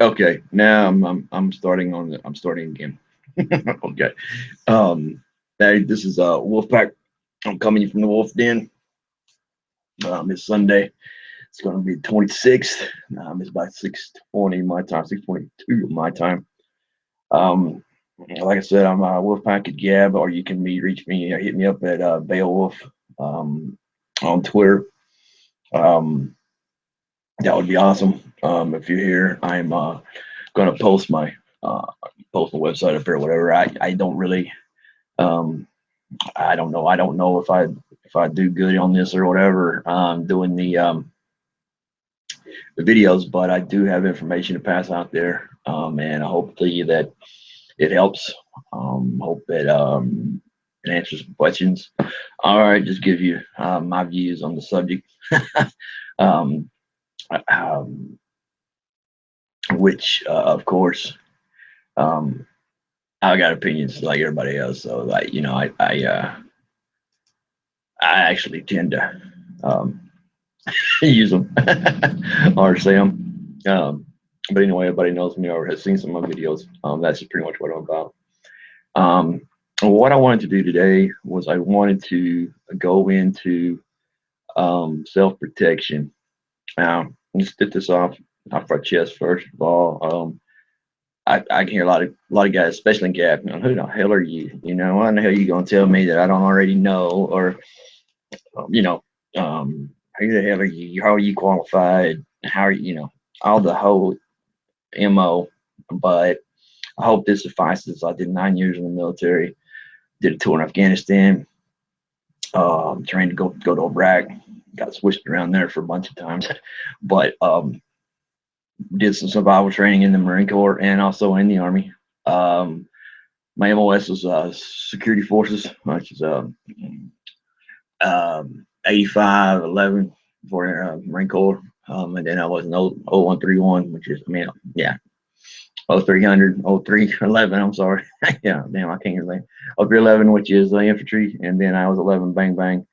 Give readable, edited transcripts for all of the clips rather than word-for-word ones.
Okay, now I'm starting on I'm starting again. Okay. Um, Hey, this is Wolfpack. I'm coming from the Wolf Den. It's Sunday. It's going to be the 26th. It's about 6:20 my time, 6:22 my time. Um, like I said, I'm Wolfpack at Gab, or you can reach me, hit me up at Beowulf um, on Twitter. Um, that would be awesome. If you're here, I'm going to uh, post my website up there, whatever. I don't really um, I don't know. I don't know if I do good on this or whatever. Doing the videos, but I do have information to pass out there, and I hope that it helps. Hope that it answers some questions. All right, just give you my views on the subject, um, um, which of course um, I got opinions like everybody else. So like I actually tend to use them or say them. But anyway, everybody knows me or has seen some of my videos. That's just pretty much what I'm about. Um, what I wanted to do today was I wanted to go into self protection. Now, let's get this off our chest first of all. I can hear a lot of guys, especially in Gap, who the hell are you? Why the hell are you gonna tell me that I don't already know? Or you know, who the hell are you? How are you qualified? How are all the whole mo? But I hope this suffices. I did 9 years in the military. Did a tour in Afghanistan. Trained to go to Iraq. Got switched around there for a bunch of times, but did some survival training in the Marine Corps and also in the Army. Um, my MOS was security forces, which is 8511 for Marine Corps. And then I was in 0131, which is, I mean, yeah, 0300, 0311, I'm sorry. Yeah, damn, I can't even think. 0311, which is infantry. And then I was 11 bang bang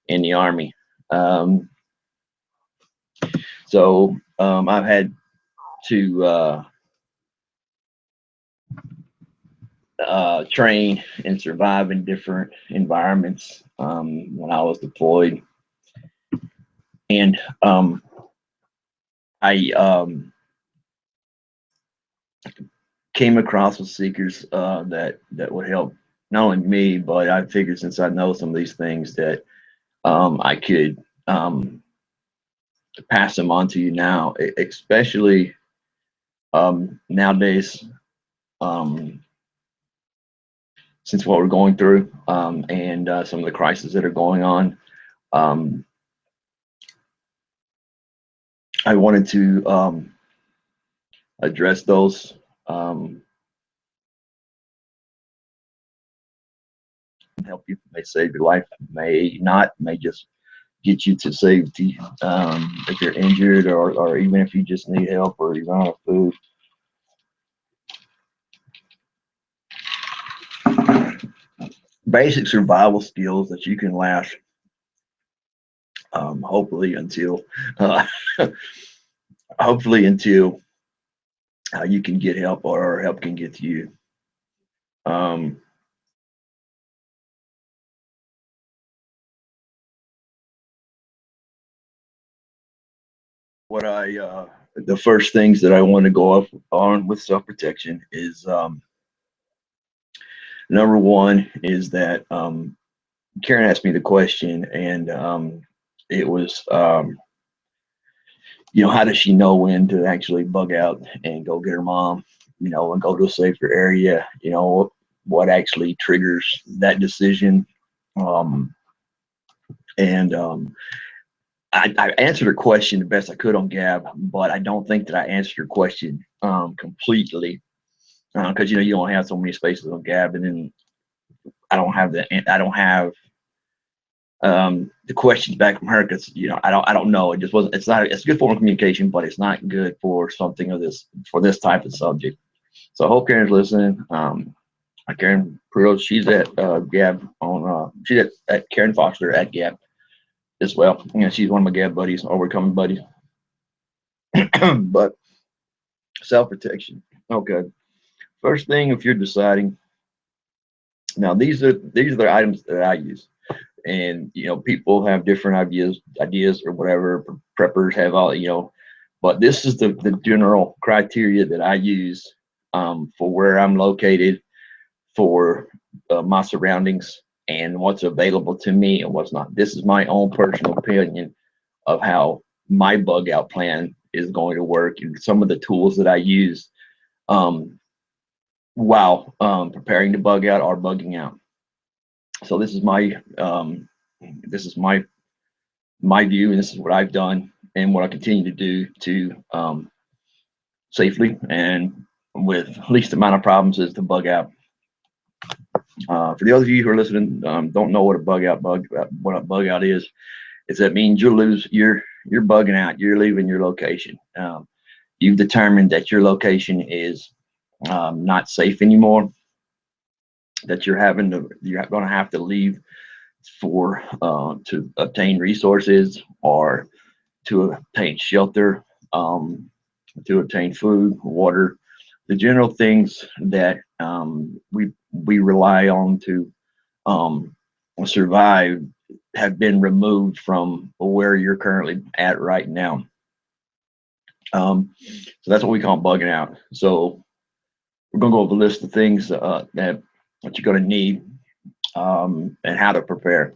in the Army. Um, I've had to train and survive in different environments when I was deployed. And I came across with seekers that would help not only me, but I figured since I know some of these things that I could pass them on to you now, especially nowadays, um, since what we're going through and some of the crises that are going on. Um, I wanted to address those. Um, Help you, may save your life, may not, may just get you to safety if you're injured or even if you just need help or you run out of food. Basic survival skills that you can last, hopefully until, uh, hopefully until you can get help or help can get to you. Um, what I The first things that I want to go up on with self protection is number one is that Karen asked me the question, and it was, how does she know when to actually bug out and go get her mom, and go to a safer area, what actually triggers that decision. Um, and I answered her question the best I could on Gab, but I don't think that I answered her question completely because you don't have so many spaces on Gab, and then I don't have the questions back from her because I don't know. It just wasn't. It's a good form of communication, but it's not good for something of this for this type of subject. So I hope Karen's listening. Karen Pruitt, she's at Gab on she's at Karen Foster at Gab as well. She's one of my Gab buddies, overcoming buddies. But self-protection. Okay. First thing, if you're deciding, now these are the items that I use, and people have different ideas or whatever. Preppers have all, but this is the general criteria that I use for where I'm located, for my surroundings, and what's available to me and what's not. This is my own personal opinion of how my bug out plan is going to work, and some of the tools that I use while preparing to bug out or bugging out. So this is my view, and this is what I've done and what I continue to do to safely and with least amount of problems is to bug out. For the other of you who are listening, don't know what a bug out is that means you're bugging out, you're leaving your location. You've determined that your location is not safe anymore, that you're going to have to leave for to obtain resources or to obtain shelter, to obtain food, water, the general things that we rely on to survive have been removed from where you're currently at right now. So that's what we call bugging out. So we're going to go over a list of things that you're going to need and how to prepare.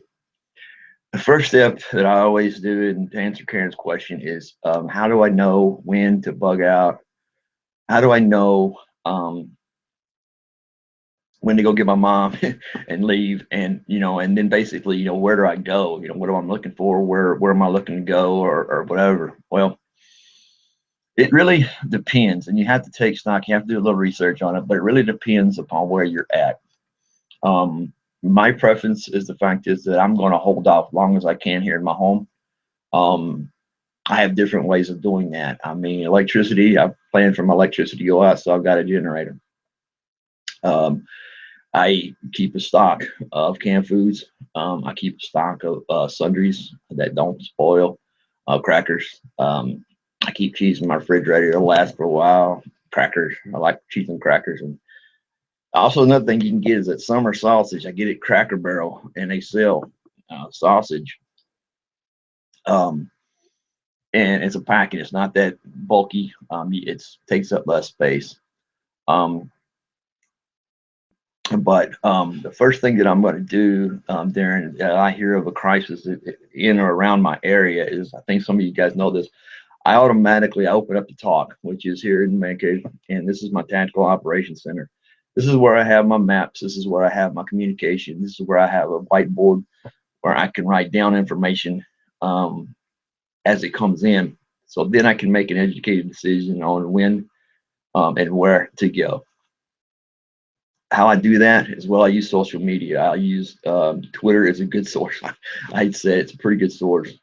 The first step that I always do, and to answer Karen's question, is how do I know when to bug out? How do I know when to go get my mom and leave, and and then basically where do I go? What am I looking for? Where am I looking to go, or whatever? Well, it really depends, and you have to take stock. You have to do a little research on it, but it really depends upon where you're at. My preference is the fact is that I'm going to hold off as long as I can here in my home. I have different ways of doing that. I mean, electricity, I plan for my electricity to go out, so I've got a generator. I keep a stock of canned foods. I keep a stock of sundries that don't spoil, crackers. I keep cheese in my refrigerator. It'll last for a while. Crackers, I like cheese and crackers. And also another thing you can get is that summer sausage. I get it Cracker Barrel, and they sell sausage. And it's a packet. It's not that bulky. It takes up less space. But the first thing that I'm going to do during I hear of a crisis in or around my area is, I think some of you guys know this, I automatically open up the talk, which is here in Man Cave, and this is my tactical operations center. This is where I have my maps. This is where I have my communication. This is where I have a whiteboard where I can write down information as it comes in. So then I can make an educated decision on when and where to go. How I do that is, well, I use social media. I use Twitter is a good source. I'd say it's a pretty good source.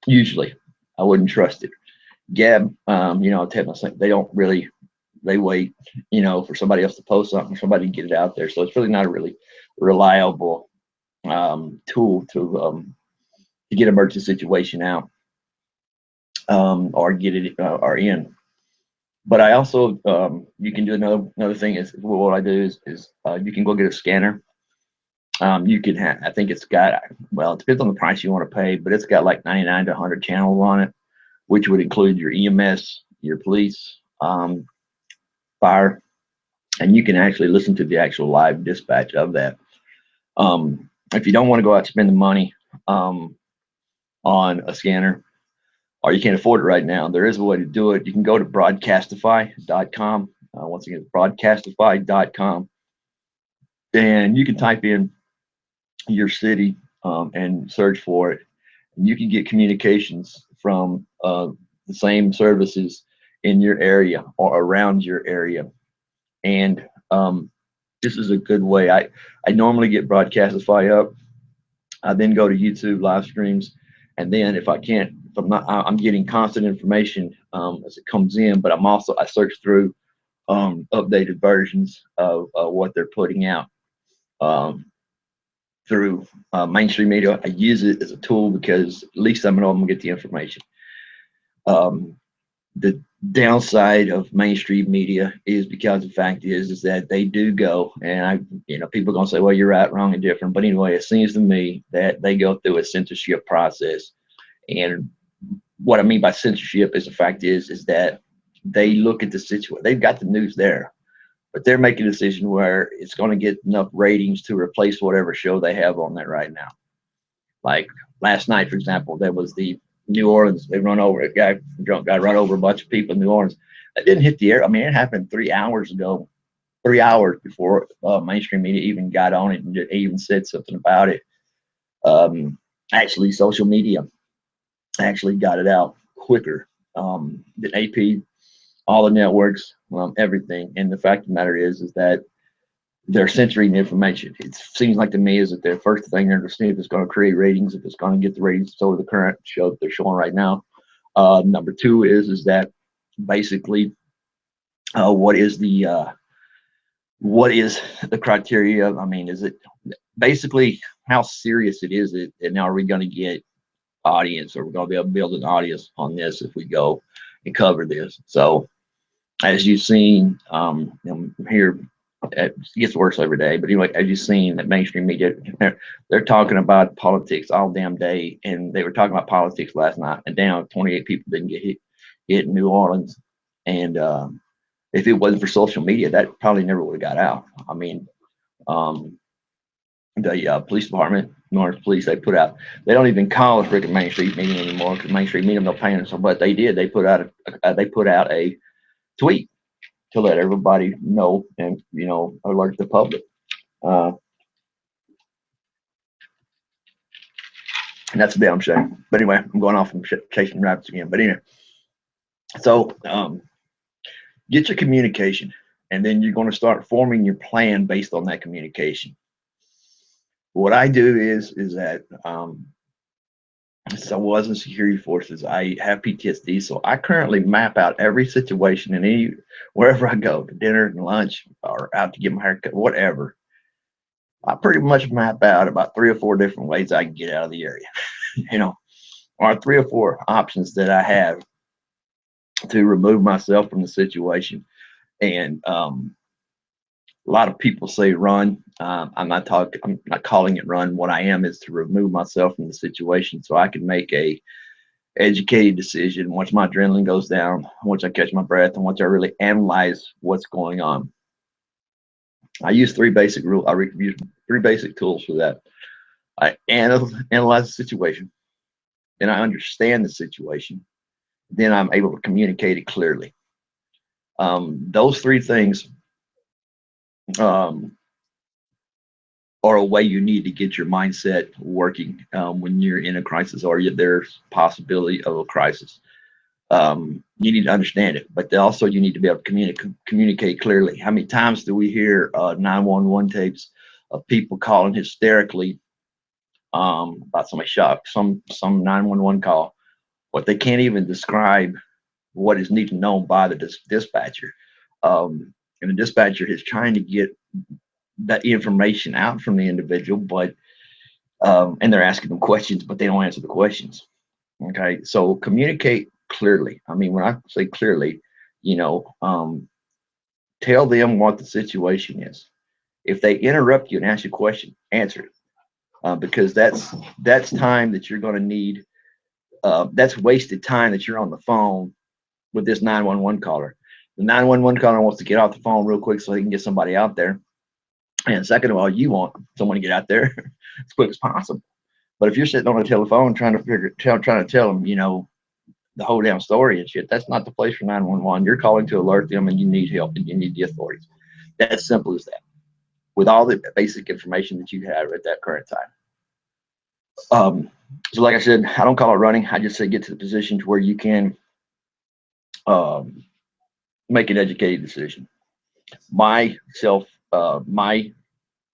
Usually, I wouldn't trust it. Gab, they don't really, they wait, for somebody else to post something, somebody to get it out there. So it's really not a really reliable tool to get an emergency situation out or get it or in. But I also, you can do another thing is, what I do is you can go get a scanner. You can have, I think it's got, well, it depends on the price you want to pay, but it's got like 99 to 100 channels on it, which would include your EMS, your police, fire, and you can actually listen to the actual live dispatch of that. If you don't want to go out and spend the money on a scanner, or you can't afford it right now, there is a way to do it. You can go to broadcastify.com. Once again, broadcastify.com, and you can type in your city and search for it. And you can get communications from the same services in your area or around your area. And this is a good way. I normally get Broadcastify up. I then go to YouTube live streams, and then if I'm getting constant information as it comes in, but I search through updated versions of what they're putting out through mainstream media. I use it as a tool because at least I'm gonna get the information. The downside of mainstream media is because the fact is that they do go, and people are gonna say, well, you're right, wrong, and different. But anyway, it seems to me that they go through a censorship process. And what I mean by censorship is the fact is that they look at the situation. They've got the news there, but they're making a decision where it's going to get enough ratings to replace whatever show they have on there right now. Like last night, for example, there was the New Orleans. They run over a guy, drunk guy, run over a bunch of people in New Orleans. That didn't hit the air. I mean, it happened 3 hours ago, 3 hours before mainstream media even got on it and even said something about it. Actually, social media actually got it out quicker than AP, all the networks, everything. And the fact of the matter is that they're censoring the information. It seems like to me is that their first thing they're going to see if it's going to create ratings, if it's going to get the ratings over the current show that they're showing right now. Number two is that basically what is the criteria? I mean, is it basically how serious it is? And now are we going to get audience, or we're going to be able to build an audience on this if we go and cover this? So as you've seen here, it gets worse every day, but anyway, as you've seen that mainstream media, they're talking about politics all damn day, and they were talking about politics last night, and down 28 people didn't get hit in New Orleans. And if it wasn't for social media, that probably never would have got out. I mean, the police department, New Orleans police, they don't even call a freaking Main Street meeting anymore, because Main Street meeting, no paying. So what they did, they put out a tweet to let everybody know and alert the public. And that's a damn shame. But anyway, I'm going off from chasing rabbits again. But anyway, so get your communication, and then you're going to start forming your plan based on that communication. What I do is that so I was in security forces. I have PTSD, so I currently map out every situation and wherever I go, to dinner and lunch, or out to get my haircut, whatever. I pretty much map out about 3 or 4 different ways I can get out of the area, or 3 or 4 options that I have to remove myself from the situation. And a lot of people say run. I'm not calling it run. What I am is to remove myself from the situation so I can make a educated decision once my adrenaline goes down, once I catch my breath, and once I really analyze what's going on. I use 3 basic rules. I use 3 basic tools for that. I analyze the situation, then I understand the situation, then I'm able to communicate it clearly. Those 3 things are a way you need to get your mindset working when you're in a crisis, or there's possibility of a crisis. You need to understand it, but also you need to be able to communicate clearly. How many times do we hear 911 tapes of people calling hysterically about somebody shocked, some 911 call, but they can't even describe what is needed to know by the dispatcher. And the dispatcher is trying to get that information out from the individual, but and they're asking them questions, but they don't answer the questions. Okay, so communicate clearly. I mean, when I say clearly, tell them what the situation is. If they interrupt you and ask you a question, answer it, because that's time that you're going to need. That's wasted time that you're on the phone with this 911 caller. The 911 caller wants to get off the phone real quick so he can get somebody out there. And second of all, you want someone to get out there as quick as possible. But if you're sitting on a telephone trying to tell them, the whole damn story and shit, that's not the place for 911. You're calling to alert them, and you need help, and you need the authorities. That's simple as that, with all the basic information that you have at that current time. So like I said, I don't call it running. I just say get to the position to where you can make an educated decision. My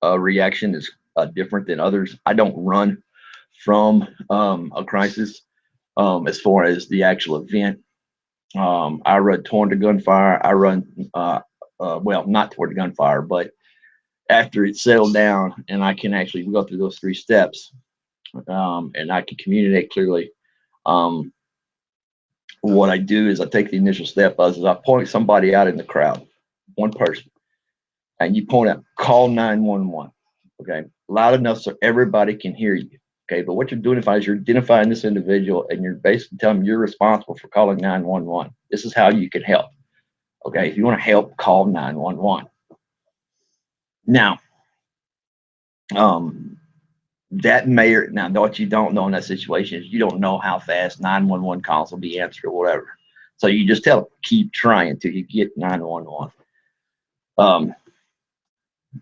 reaction is different than others. I don't run from a crisis. As far as the actual event, I run toward the gunfire. I run, well, not toward the gunfire, but after it's settled down and I can actually go through those 3 steps, and I can communicate clearly. What what I do is I take the initial step is I point somebody out in the crowd, one person, and you point out, call 911. Okay, loud enough so everybody can hear you. Okay, but what you're doing is you're identifying this individual and you're basically telling them you're responsible for calling 911. This is how you can help. Okay, if you want to help, call 911. Now, that may or now what you don't know in that situation is you don't know how fast 911 calls will be answered or whatever. So you just tell them, keep trying until you get 911.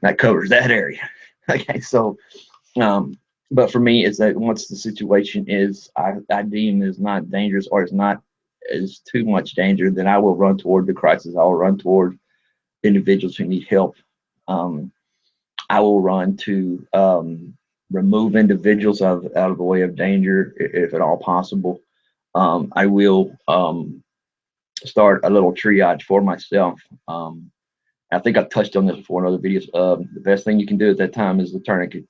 That covers that area. Okay, so but for me, it's that once the situation is I deem is not dangerous or is too much danger, then I will run toward the crisis. I will run toward individuals who need help. I will run to remove individuals out of the way of danger if at all possible. I will start a little triage for myself. I think I've touched on this before in other videos. The best thing you can do at that time is the tourniquet.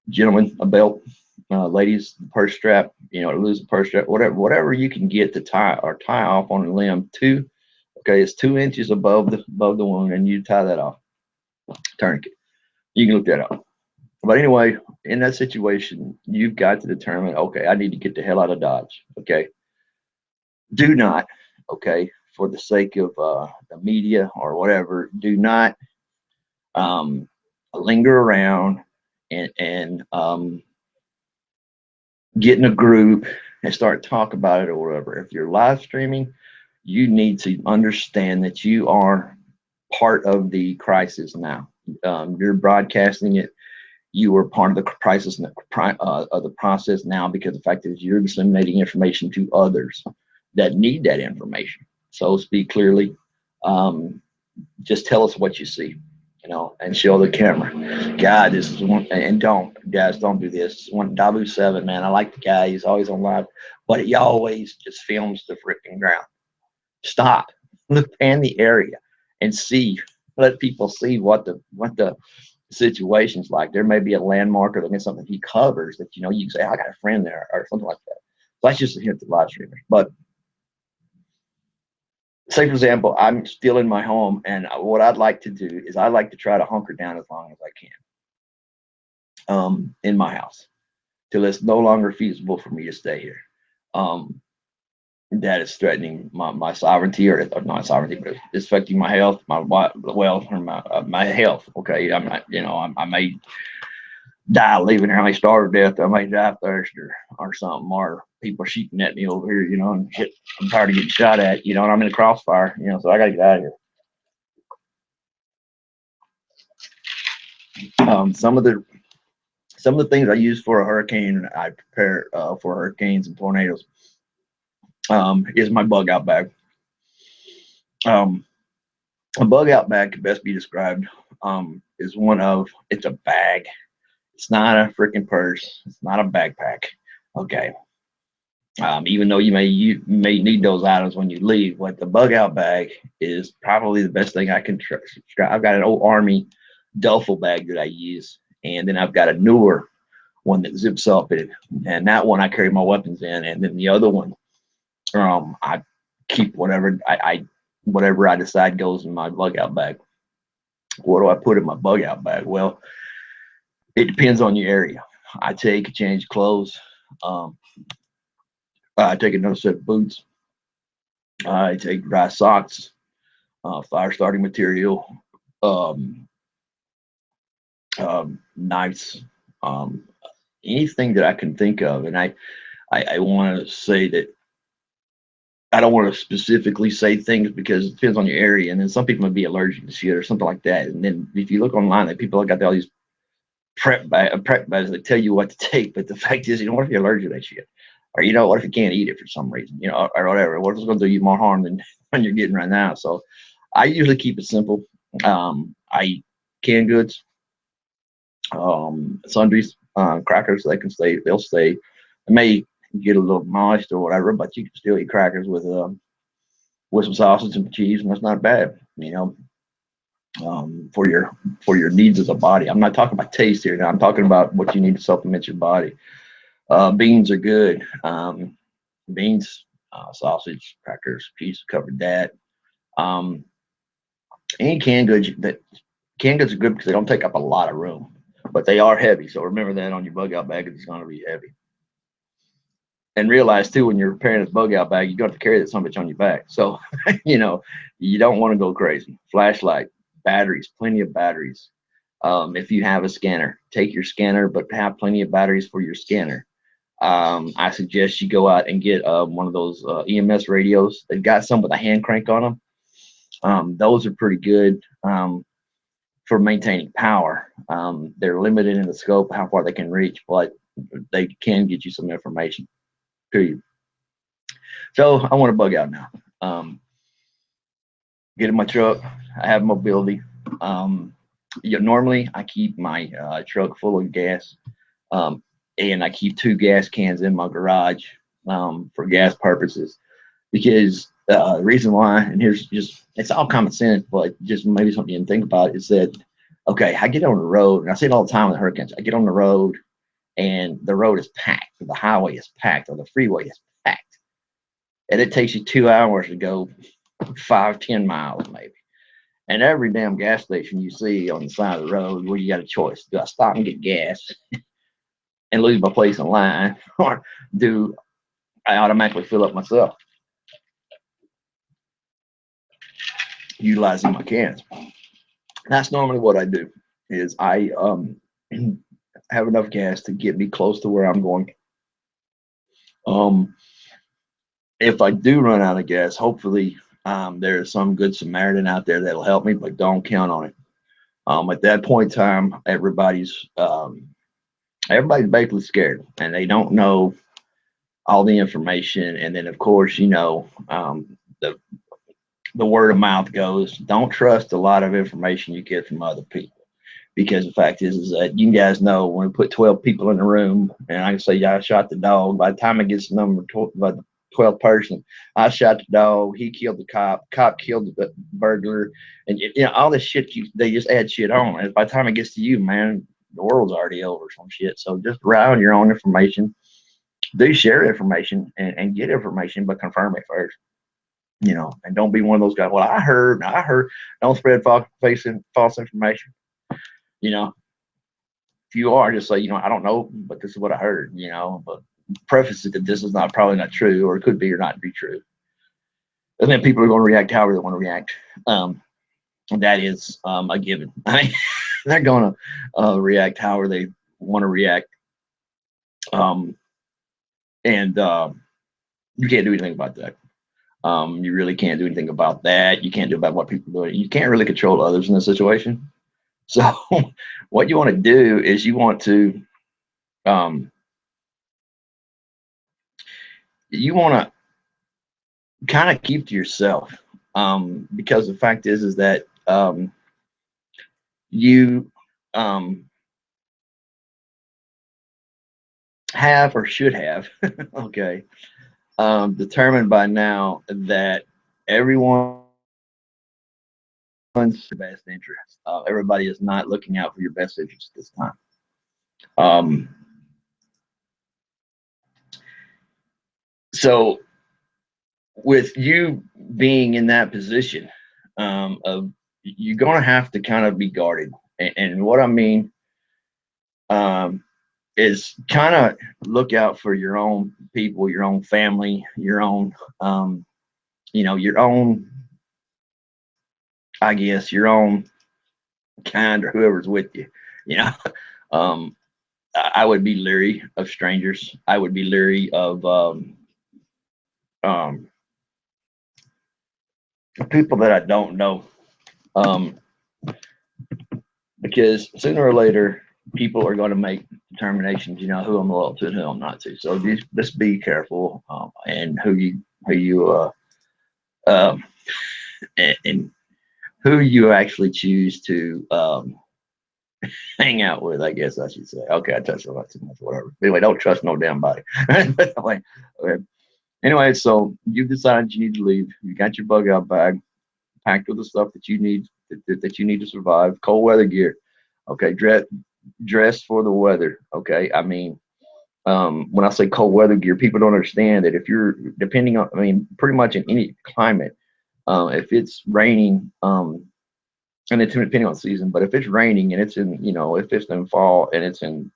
Gentlemen, a belt. Ladies, purse strap. You know, to lose the purse strap. Whatever you can get to tie off on a limb. It's 2 inches above the wound, and you tie that off. Tourniquet. You can look that up. But anyway, in that situation, you've got to determine, okay, I need to get the hell out of Dodge. Okay. Do not, okay, for the sake of the media or whatever, do not linger around and get in a group and start talk about it or whatever. If you're live streaming, you need to understand that you are part of the crisis now. You're broadcasting it. You are part of the crisis and the process now, because the fact is you're disseminating information to others that need that information. So speak clearly. Just tell us what you see, you know, and show the camera. God, this is one, and don't do this. One Dabu 7, man. I like the guy. He's always on live, but he always just films the freaking ground. Stop, look, pan the area and see. Let people see what the situation's like. There may be a landmark or there may be something he covers that, you know, you can say, I got a friend there or something like that. So that's just here at the live streamers. But say, for example, I'm still in my home, and what I'd like to do is I like to try to hunker down as long as I can in my house till it's no longer feasible for me to stay here. That is threatening my sovereignty, or not sovereignty, but it's affecting my health, my wealth, or my health. Okay, I'm not, you know, I may die leaving here. I may starve to death. I may die of thirst or something, or people are shooting at me over here, you know, and shit. I'm tired of getting shot at, you know, and I'm in the crossfire, you know, so I gotta get out of here. Some of the things I use for a hurricane, I prepare for hurricanes and tornadoes, is my bug out bag. A bug out bag could best be described is it's a bag. It's not a freaking purse. It's not a backpack. Okay. Even though you may need those items when you leave, but the bug out bag is probably the best thing I can describe. I've got an old Army duffel bag that I use, and then I've got a newer one that zips up, and that one I carry my weapons in, and then the other one, I keep whatever I decide goes in my bug out bag. What do I put in my bug out bag? Well, it depends on your area. I take a change of clothes. I take another set of boots. I take dry socks, fire starting material, knives, anything that I can think of. And I want to say that I don't want to specifically say things because it depends on your area. And then some people might be allergic to shit or something like that. And then if you look online, that people have got all these prep bags that tell you what to take. But the fact is, you know, what if you're allergic to that shit? Or, you know, what if you can't eat it for some reason, you know, or whatever? What if it's going to do you more harm than when you're getting right now? So I usually keep it simple. I eat canned goods, sundries, crackers. They'll stay. It may get a little moist or whatever, but you can still eat crackers with some sausage and cheese, and that's not bad, you know, for your needs as a body. I'm not talking about taste here now. I'm talking about what you need to supplement your body. Beans are good. Beans, sausage, crackers, cheese, covered that. Um, and canned goods are good because they don't take up a lot of room, but they are heavy. So remember that on your bug out bag, it's going to be heavy. And realize too, when you're preparing this bug out bag, you got to carry that son of a bitch on your back. So, you don't want to go crazy. Flashlight, batteries, plenty of batteries. If you have a scanner, take your scanner, but have plenty of batteries for your scanner. I suggest you go out and get one of those EMS radios. They've got some with a hand crank on them. Those are pretty good for maintaining power. They're limited in the scope, how far they can reach, but they can get you some information. Period. So I want to bug out now. Get in my truck. I have mobility. Normally I keep my truck full of gas, and I keep 2 gas cans in my garage for gas purposes. Because the reason why, and here's just, it's all common sense, but just maybe something you didn't think about, is that, okay, I get on the road, and I see it all the time with hurricanes. I get on the road, and the road is packed, or the highway is packed, or the freeway is packed. And it takes you 2 hours to go 5-10 miles maybe. And every damn gas station you see on the side of the road, where you got a choice: do I stop and get gas and lose my place in line, or do I automatically fill up myself utilizing my cans? That's normally what I do. Is I have enough gas to get me close to where I'm going. If I do run out of gas, hopefully there's some good Samaritan out there that'll help me, but don't count on it. At that point in time, everybody's basically scared, and they don't know all the information. And then, of course, the word of mouth goes, don't trust a lot of information you get from other people. Because the fact is that you guys know, when we put 12 people in the room, and I can say, yeah, I shot the dog. By the time it gets to number 12, by the 12th person, I shot the dog, he killed the cop killed the burglar, and all this shit. They just add shit on, and by the time it gets to you, man, the world's already over some shit. So just rely on your own information. Do share information and get information, but confirm it first. And don't be one of those guys. Well, I heard. Don't spread false information. If you are, just say, I don't know, but this is what I heard. But preface it that this is probably not true, or it could be or not be true. And then people are going to react however they want to react. That is a given. They're going to react however they want to react. And you can't do anything about that. You really can't do anything about that. You can't do about what people do. You can't really control others in this situation. So what you want to do is you want to kind of keep to yourself, because the fact is that you have, or should have, okay, determined by now that everyone's best interest. Everybody is not looking out for your best interest this time. So with you being in that position, of you're going to have to kind of be guarded. And what I mean is kind of look out for your own people, your own family, your own, your own, I guess, your own kind, or whoever's with you. I would be leery of strangers. I would be leery of people that I don't know, because sooner or later people are going to make determinations, who I'm loyal to and who I'm not to. So just be careful, and who you and who you actually choose to hang out with, I guess I should say. Okay, I touched on that too much, whatever. Anyway, don't trust no damn body. Anyway, so you've decided you need to leave. You got your bug out bag packed with the stuff that you need, that you need to survive. Cold weather gear. Okay, dress for the weather. Okay, I mean, When I say cold weather gear, people don't understand that if you're depending on, I mean, pretty much in any climate, if it's raining, and it's depending on season, but if it's raining and it's in, you know, if it's in fall and it's in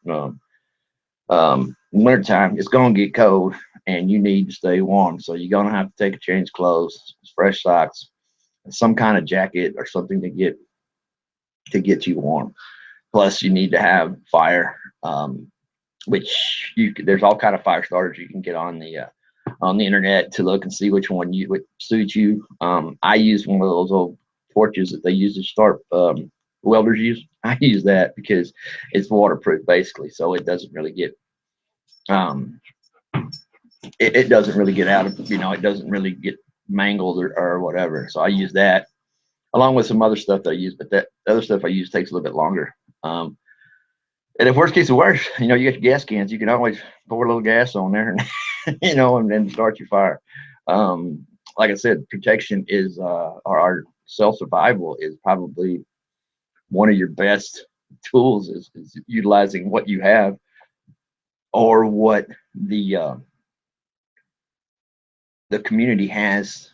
wintertime, it's gonna get cold and you need to stay warm. So you're gonna have to take a change of clothes, fresh socks, some kind of jacket or something to get you warm. Plus, you need to have fire, which there's all kind of fire starters you can get on the internet to look and see which one you would suit you. I use one of those old torches that they use to start welders use. I use that because it's waterproof basically, so it doesn't really get um, it doesn't really get out of, you know, it doesn't really get mangled or whatever. So I use that along with some other stuff that I use, but that other stuff I use takes a little bit longer. And if worst case is worse, you know, you got your gas cans, you can always pour a little gas on there and, you know, and then start your fire. Like I said, protection is, or our self survival is probably one of your best tools is utilizing what you have or what the community has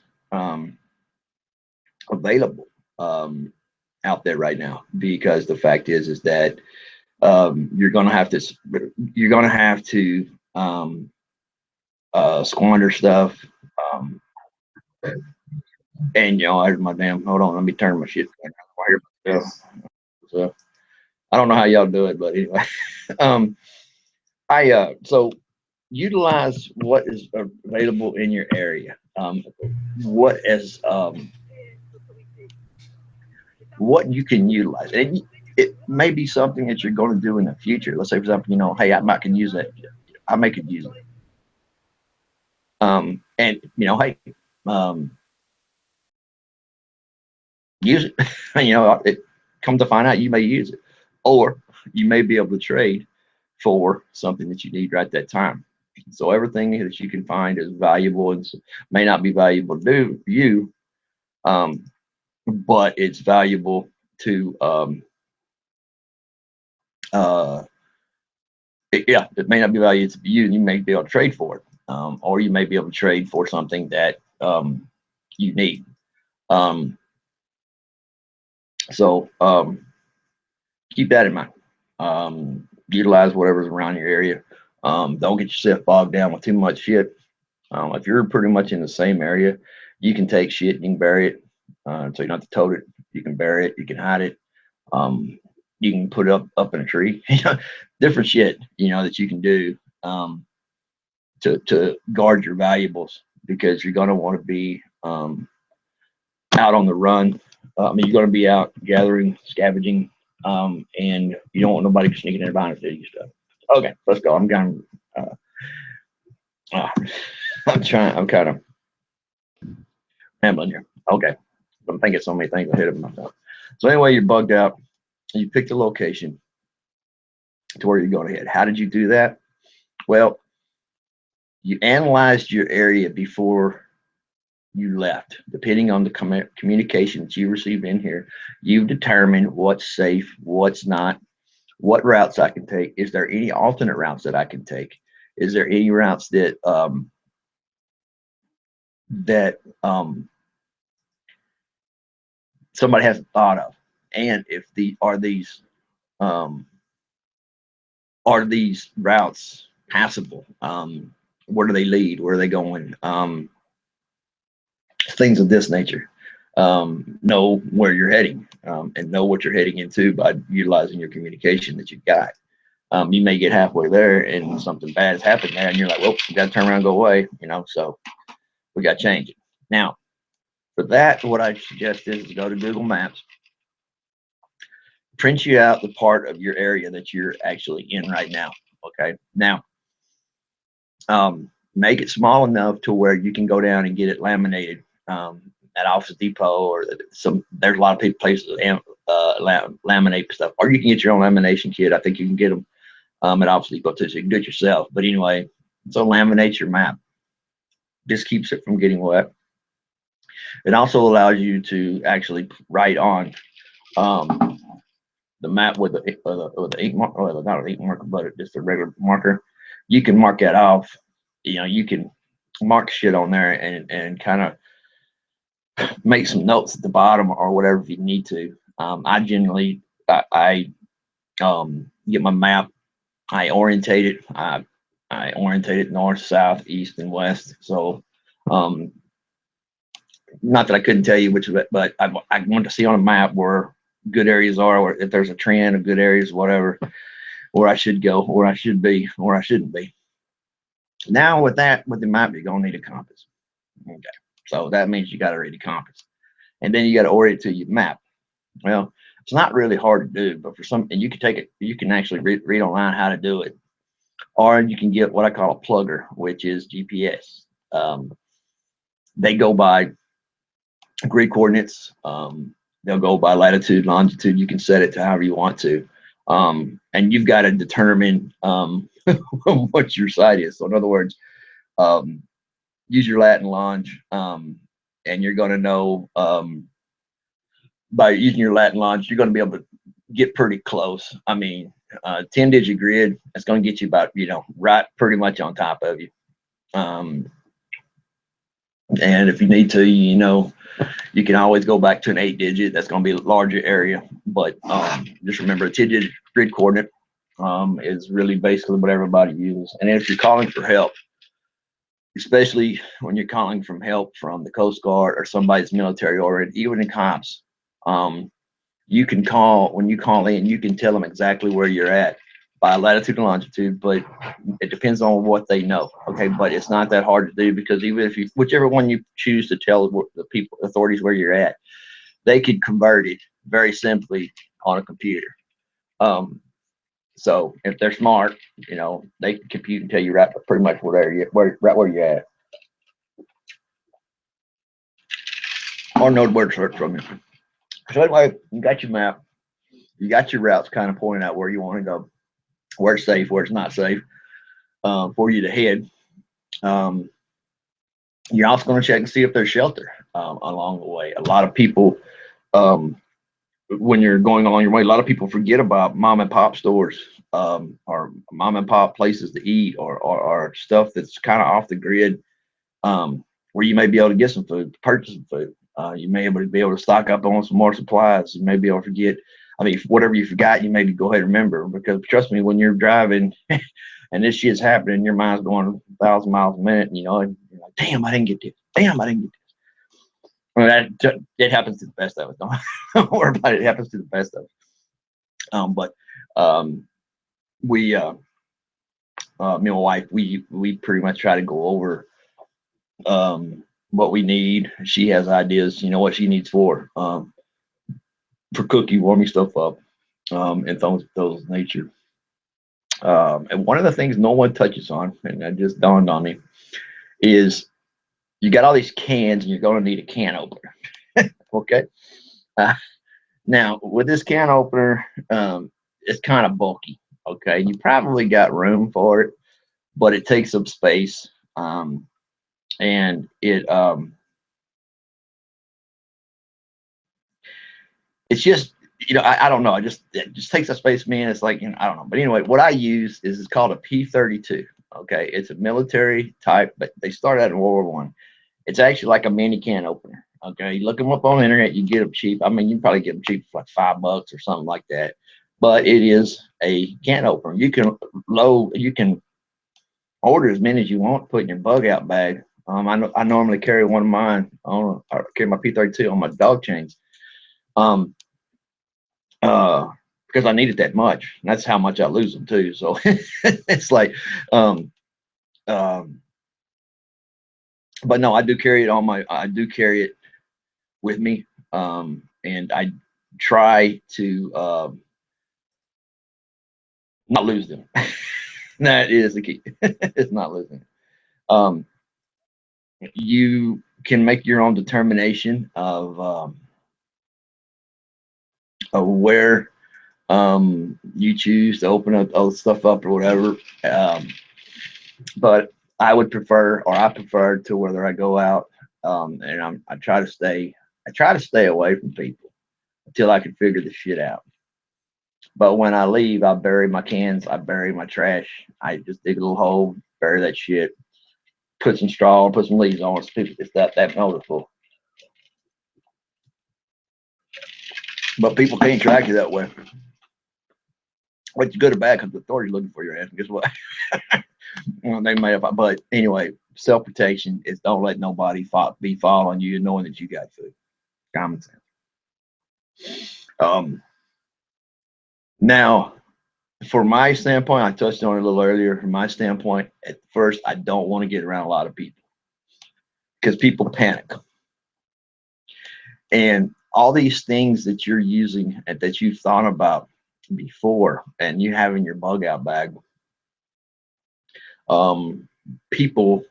available out there right now. Because the fact is that you're gonna have to squander stuff. Um, and you know, I my damn. Hold on, let me turn my shit. So I don't know how y'all do it, but anyway, um, so utilize what is available in your area. What is what you can utilize, and it may be something that you're going to do in the future. Let's say, for example, you know, hey, I might can use that. I may could use it. And you know, hey, um, use it. You know, it come to find out you may use it, or you may be able to trade for something that you need right at that time. So everything that you can find is valuable and may not be valuable to you, um, but it's valuable to uh, yeah, it may not be valuable to you, and you may be able to trade for it, or you may be able to trade for something that you need. Um, so keep that in mind. Utilize whatever's around your area. Don't get yourself bogged down with too much shit. If you're pretty much in the same area, you can take shit, you can bury it, so you don't have to tote it. You can bury it, you can hide it. Um, you can put it up in a tree. Different shit, you know, that you can do to guard your valuables because you're gonna want to be out on the run. I mean, you're going to be out gathering, scavenging, and you don't want nobody sneaking in behind and stealing your stuff. Okay, let's go. I'm kind of, uh, I'm kind of rambling here. Okay, I'm thinking so many things ahead of myself. So anyway, you're bugged out. You picked a location to where you're going to head. How did you do that? Well, you analyzed your area before you left. Depending on the communication that you received in here, you determine what's safe, what's not, what routes I can take. Is there any alternate routes that I can take? Is there any routes that somebody hasn't thought of? And if um, are these routes passable? Where do they lead? Where are they going? Things of this nature. Know where you're heading, and know what you're heading into by utilizing your communication that you've got. You may get halfway there and something bad has happened there, and you're like, well, we got to turn around and go away, you know, so we got to change it. Now, for that, what I suggest is to go to Google Maps, print you out the part of your area that you're actually in right now. Okay. Now, make it small enough to where you can go down and get it laminated at Office Depot or there's a lot of places that laminate stuff, or you can get your own lamination kit. I think you can get them at Office Depot too, so you can do it yourself. But anyway, so laminate your map. This keeps it from getting wet. It also allows you to actually write on the map with the ink marker, or not an ink marker, but just a regular marker. you can mark that off. You know, you can mark shit on there and kind of make some notes at the bottom or whatever if you need to. I generally I get my map. I orientate it. I orientate it north, south, east, and west. So, um, not that I couldn't tell you which, but I want to see on a map where good areas are, or if there's a trend of good areas, whatever, where I should go, where I should be, where I shouldn't be. Now with that, with the map, you're gonna need a compass. Okay, so that means you got to read a compass, and then you got to orient to your map. Well, it's not really hard to do, but for some, and you can take it, you can actually read online how to do it, or you can get what I call a plugger, which is GPS. They go by grid coordinates. They'll go by latitude, longitude. You can set it to however you want to, and you've got to determine what your site is. So in other words, use your lat and longe, and you're going to know by using your lat and longe, you're going to be able to get pretty close. I mean, 10-digit grid, it's going to get you about, you know, right pretty much on top of you. And if you need to, you know, you can always go back to an 8-digit. That's going to be a larger area. But just remember, a 10-digit grid coordinate is really basically what everybody uses. And if you're calling for help, especially when you're calling from help from the Coast Guard or somebody's military oriented, even in cops, you can call, when you call in, you can tell them exactly where you're at by latitude and longitude, but it depends on what they know. Okay, but it's not that hard to do, because even if you, whichever one you choose to tell the people, authorities where you're at, they could convert it very simply on a computer. So if they're smart, you know, they can compute and tell you right pretty much where you're at, or know where to search from you. So anyway, you got your map, you got your routes kind of pointing out where you want to go, where it's safe, where it's not safe for you to head. You're also going to check and see if there's shelter along the way. A lot of people, when you're going along your way, a lot of people forget about mom and pop stores, or mom and pop places to eat, or stuff that's kind of off the grid, where you may be able to get some food, purchase some food. You may be able to stock up on some more supplies. You may be able to forget. I mean, whatever you forgot, you maybe go ahead and remember, because trust me, when you're driving and this shit's happening, your mind's going 1,000 miles a minute, and you know, and you're like, damn, I didn't get this. Damn, I didn't get this. Well, that it happens to the best of us. Don't worry about it. It happens to the best of us. But we, me and my wife, we pretty much try to go over what we need. She has ideas, you know, what she needs for cooking, warming stuff up, and those nature. And one of the things no one touches on, and that just dawned on me, is you got all these cans and you're going to need a can opener. Okay. Now with this can opener, it's kind of bulky. Okay. You probably got room for it, but it takes up space. And it's just, you know, I don't know. It just takes up space, man. It's like, you know, I don't know. But anyway, what I use is it's called a P32. Okay. It's a military type, but they started out in World War I. It's actually like a mini can opener. Okay. You look them up on the internet, you get them cheap. I mean, you can probably get them cheap for like $5 or something like that. But it is a can opener. You can order as many as you want, put in your bug out bag. I normally carry one of mine on, I carry my P32 on my dog chains. Because I need it that much. And that's how much I lose them too. So it's like, but no, I do carry it with me. And I try to not lose them. That is the key. It's not losing. You can make your own determination of where you choose to open up all the stuff up or whatever. But I prefer to whether I go out, and I try to stay away from people until I can figure the shit out. But when I leave, I bury my cans, I bury my trash. I just dig a little hole, bury that shit, put some straw, put some leaves on it. It's that noticeable. But people can't track you that way. What's good or bad, because the authority's looking for your ass. And guess what? Well, they may have, but anyway, self protection is don't let nobody be following you, knowing that you got food. Common sense. Now, for my standpoint, I touched on it a little earlier. From my standpoint, at first, I don't want to get around a lot of people because people panic. And all these things that you're using and that you've thought about before and you have in your bug out bag, um, people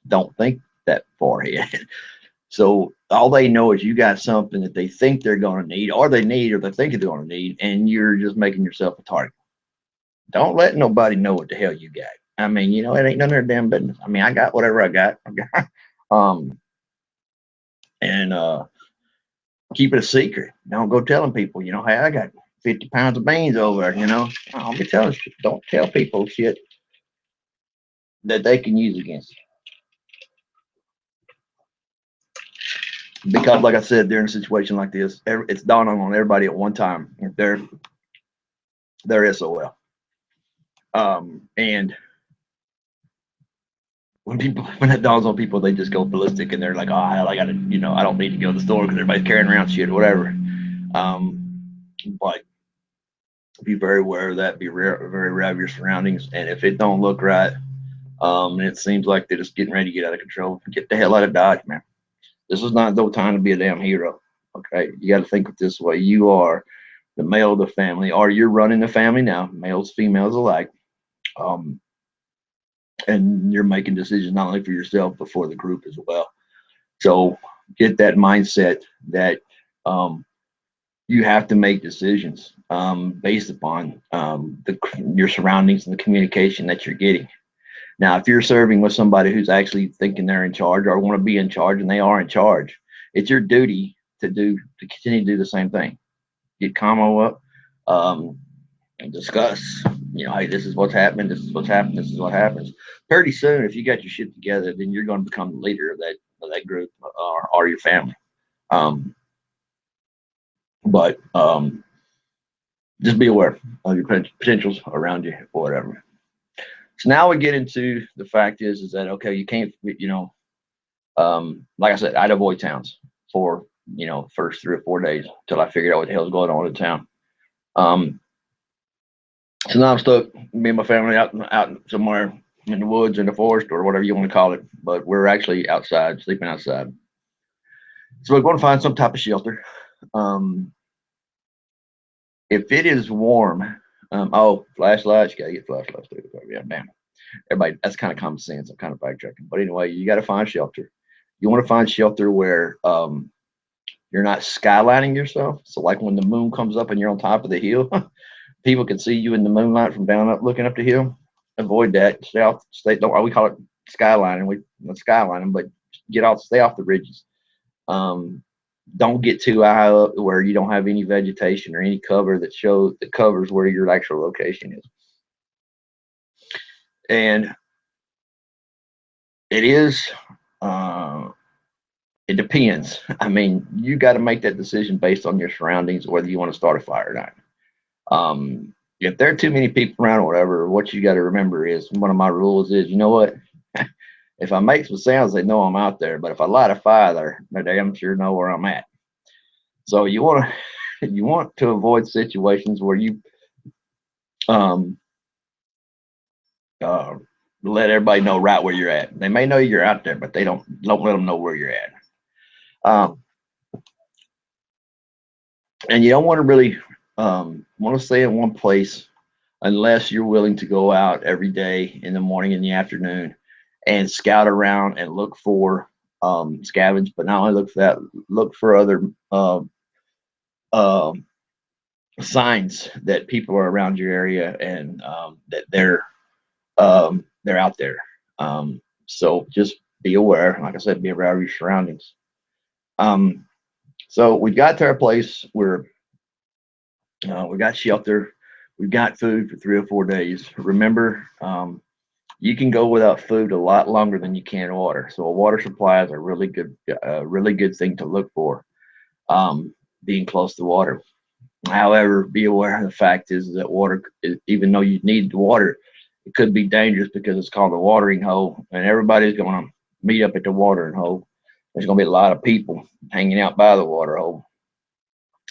don't think that far ahead. So all they know is you got something that they think they're going to need, or they need, or they think they're going to need, and you're just making yourself a target. Don't let nobody know what the hell you got. I mean, it ain't none of their damn business. I mean, I got whatever I got. um, and keep it a secret. Don't go telling people. Hey, I got 50 pounds of beans over there. I'll be telling shit. Don't tell people shit that they can use against you. Because, like I said, during a situation like this, it's dawning on everybody at one time. They're SOL. And when that dawns on people, they just go ballistic and they're like, oh, hell, I gotta, I don't need to go to the store because everybody's carrying around shit or whatever. But be very aware of that. Be very aware of your surroundings, and if it don't look right, and it seems like they're just getting ready to get out of control, get the hell out of Dodge, man. This is not no time to be a damn hero. Okay, you got to think of it this way: you are the male of the family, or you're running the family now, males, females alike. Um, and you're making decisions not only for yourself but for the group as well. So get that mindset that you have to make decisions based upon your surroundings and the communication that you're getting. Now, if you're serving with somebody who's actually thinking they're in charge or want to be in charge and they are in charge, it's your duty to continue to do the same thing. Get combo up and discuss. Hey, this is what's happening. This is what's happening. This is what happens. Pretty soon, if you got your shit together, then you're going to become the leader of that group or your family. Um, but just be aware of your potentials around you or whatever. So now we get into the fact is that okay, you can't, like I said, I'd avoid towns for first 3 or 4 days until I figured out what the hell's going on in town. So now I'm stuck, me and my family out somewhere in the woods, in the forest, or whatever you want to call it. But we're actually outside, sleeping outside. So we're going to find some type of shelter. If it is warm, flashlights, you gotta get flashlights too. Yeah, damn. Everybody, that's kind of common sense. I'm kind of backtracking. But anyway, you got to find shelter. You want to find shelter where you're not skylining yourself. So like when the moon comes up and you're on top of the hill, people can see you in the moonlight from down up looking up the hill. Avoid that. Don't we call it skylining? We not skylining, but stay off the ridges. Don't get too high up where you don't have any vegetation or any cover that covers where your actual location is. And it is it depends. I mean, you got to make that decision based on your surroundings, whether you want to start a fire or not. If there are too many people around or whatever, what you got to remember is one of my rules is, you know what? If I make some sounds, they know I'm out there. But if I light a fire, they damn sure know where I'm at. So you want to avoid situations where you let everybody know right where you're at. They may know you're out there, but they don't let them know where you're at. And you don't want to really want to stay in one place unless you're willing to go out every day in the morning and the afternoon and scout around and look for scavenge, but not only look for that, look for other signs that people are around your area and that they're out there. So just be aware, like I said, be aware of your surroundings. So we got to our place. We're We got shelter. We've got food for 3 or 4 days. Remember, you can go without food a lot longer than you can water. So a water supply is a really good thing to look for. Being close to water. However, be aware of the fact is that water, even though you need the water, it could be dangerous because it's called a watering hole, and everybody's going to meet up at the watering hole. There's going to be a lot of people hanging out by the water hole.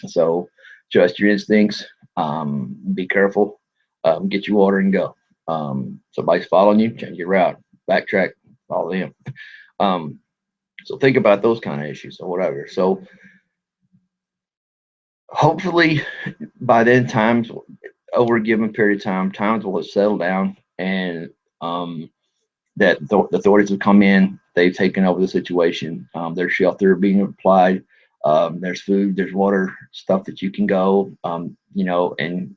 So trust your instincts. Be careful. Get your water and go. Somebody's following you, change your route, backtrack, follow them. Um, so think about those kind of issues or whatever. So hopefully by then times over a given period of time, times will have settled down and that the authorities have come in, they've taken over the situation. There's shelter being applied. There's food, there's water, stuff that you can go, and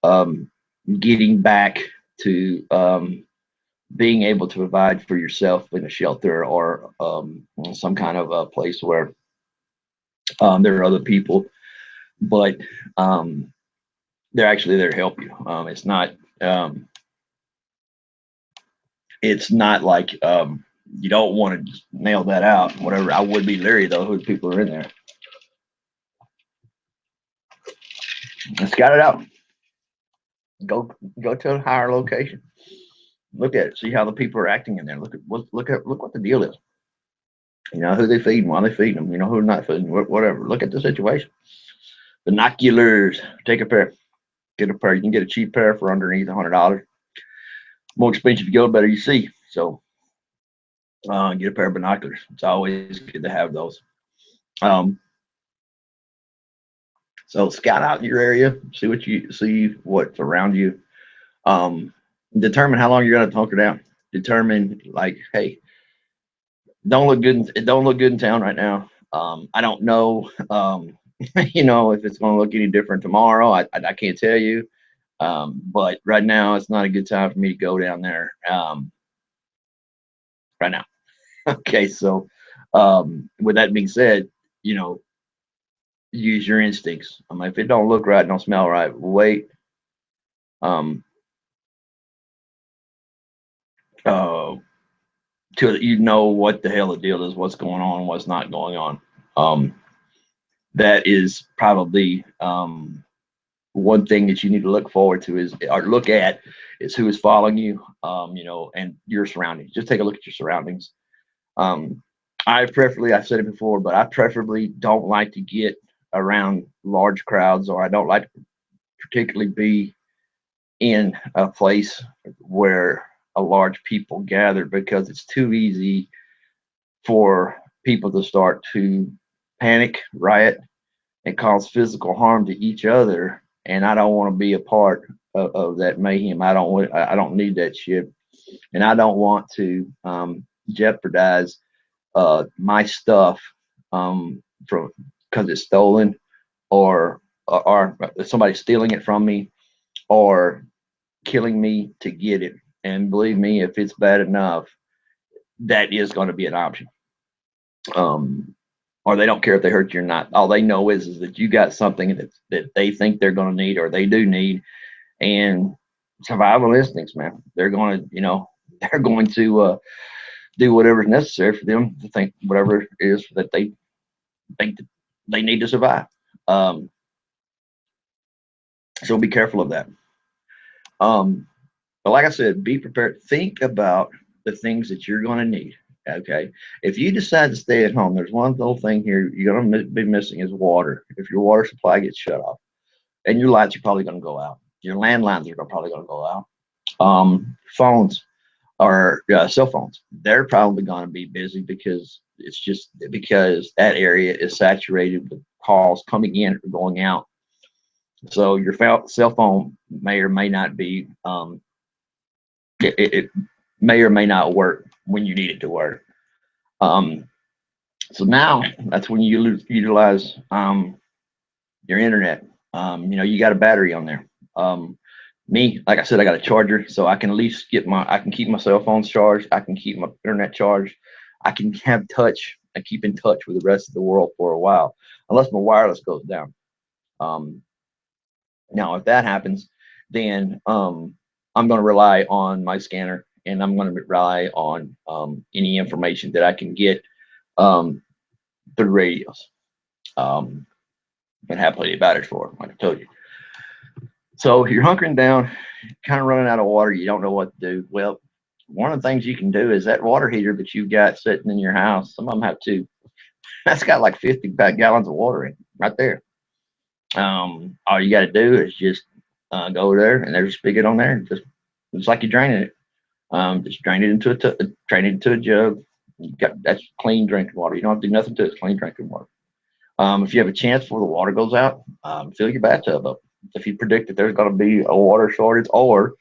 um, getting back to being able to provide for yourself in a shelter or some kind of a place where there are other people, but um, they're actually there to help you. Um, it's not like you don't want to nail that out. Whatever. I would be leery though who people are in there. Let's scout it out. Go go to a higher location. Look at it. See how the people are acting in there. Look what the deal is. You know who they feeding, why they feeding them. You know who not feeding, whatever. Look at the situation. Binoculars. Take a pair. Get a pair. You can get a cheap pair for underneath $100. More expensive you go, better you see. So get a pair of binoculars. It's always good to have those. Um, so scout out your area, see what's around you. Um, Determine how long you're gonna hunker down. Determine like, hey, don't look good. It don't look good in town right now. I don't know, if it's gonna look any different tomorrow. I can't tell you. But right now it's not a good time for me to go down there. Right now. Okay, so with that being said, you know, use your instincts. If it don't look right, don't smell right, wait. Um, uh, till you know what the hell the deal is, what's going on, what's not going on. Um, that is probably one thing that you need to look forward to is or look at is who is following you, and your surroundings. Just take a look at your surroundings. Um, I've said it before, but I preferably don't like to get around large crowds, or I don't like to particularly be in a place where a large people gather because it's too easy for people to start to panic, riot, and cause physical harm to each other. And I don't want to be a part of that mayhem. I don't need that shit, and I don't want to jeopardize my stuff from because it's stolen or somebody stealing it from me or killing me to get it. And believe me, if it's bad enough, that is going to be an option. Um, or they don't care if they hurt you or not. All they know is that you got something that they think they're going to need or they do need, and survival instincts, man. They're going to, they're going to do whatever's necessary for them to think whatever it is that they think that they need to survive. Um, so be careful of that. Um, but like I said, be prepared. Think about the things that you're going to need. Okay. If you decide to stay at home, there's one little thing here you're going to be missing is water. If your water supply gets shut off, and your lights are probably going to go out, your landlines are probably going to go out. Phones or cell phones, they're probably going to be busy because it's just because that area is saturated with calls coming in or going out. So your cell phone may or may not be it may or may not work when you need it to work. Um, so now that's when you utilize your internet. You got a battery on there. Me, like I said, I got a charger, so I can at least I can keep my cell phones charged. I can keep my internet charged. I can have touch and keep in touch with the rest of the world for a while, unless my wireless goes down. Um, Now, if that happens, then I'm going to rely on my scanner, and I'm going to rely on any information that I can get um, through radios. And have plenty of batteries for it, like I told you. So you're hunkering down, kind of running out of water. You don't know what to do. Well, one of the things you can do is that water heater that you've got sitting in your house. Some of them have two. That's got like 50 gallons of water in it, right there. All you got to do is just go there, and there's a spigot on there, and just like you're draining it. Just drain it into a jug. You got that's clean drinking water. You don't have to do nothing to it. It's clean drinking water. If you have a chance before the water goes out, fill your bathtub up. If you predict that there's going to be a water shortage, or